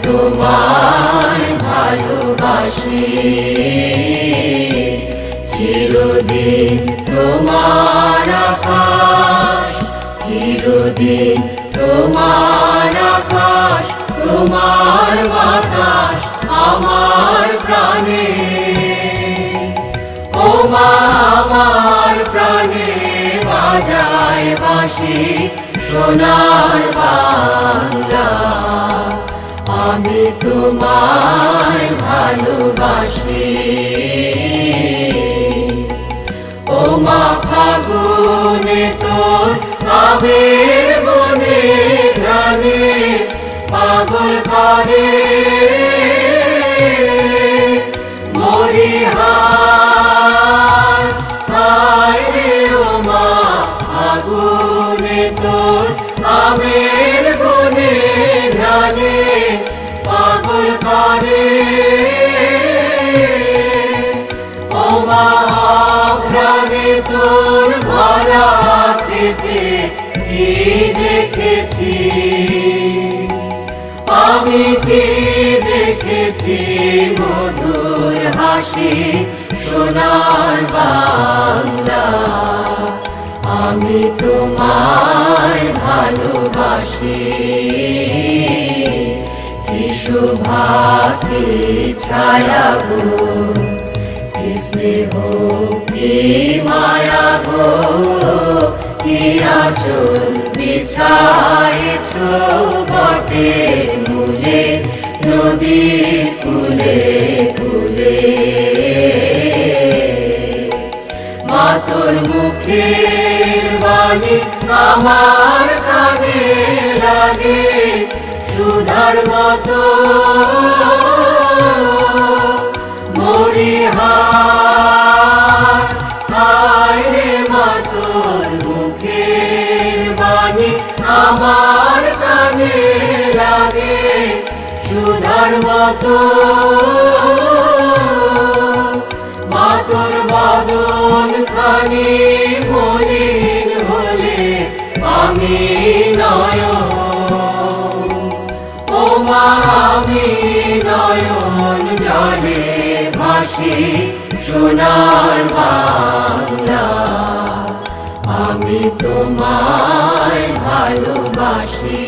তোমায় ভালোবাসি, চিরদিন তোমার আকাশ, চিরদিন তোমার আকাশ, তোমার বাতাস আমার প্রাণে। ও মা আমার প্রাণে বাজায় বাঁশি সোনার বাংলা, আমি তোমায় ভালোবাসি। ও মা ফাগুনে তোর আবির বনে ঘ্রাণে পাগল করে মরিহার, হায় রে ও মা ফাগুনে তোর আবির বনে ঘ্রাণে পাগল করে। ও মা ঘ্রাণে তোর ভরা খেতে কি দেখেছি, আমি কি দেখেছি মধুর হাসি সোনার বাংলা, আমি তোমায় ভালোবাসি। কি শোভা কি ছায়া গো, কি স্নেহ কি মায়া গো, কি আঁচল বিছায়েছ বটের মূলে নদীর কূলে কূলে। মা তোর মুখের বাণী আমার কানে লাগে সুধার মতো মরিহার, হায় রে মা তোর মুখের বাণী আমার কানে লাগে সুধার মতো। মা তোর বদন খানি মলিন হলে আমি নয়ন, ও মা আমি নয়ন জলে ভাসি সোনার বাংলা, আমি তোমায় ভালোবাসি।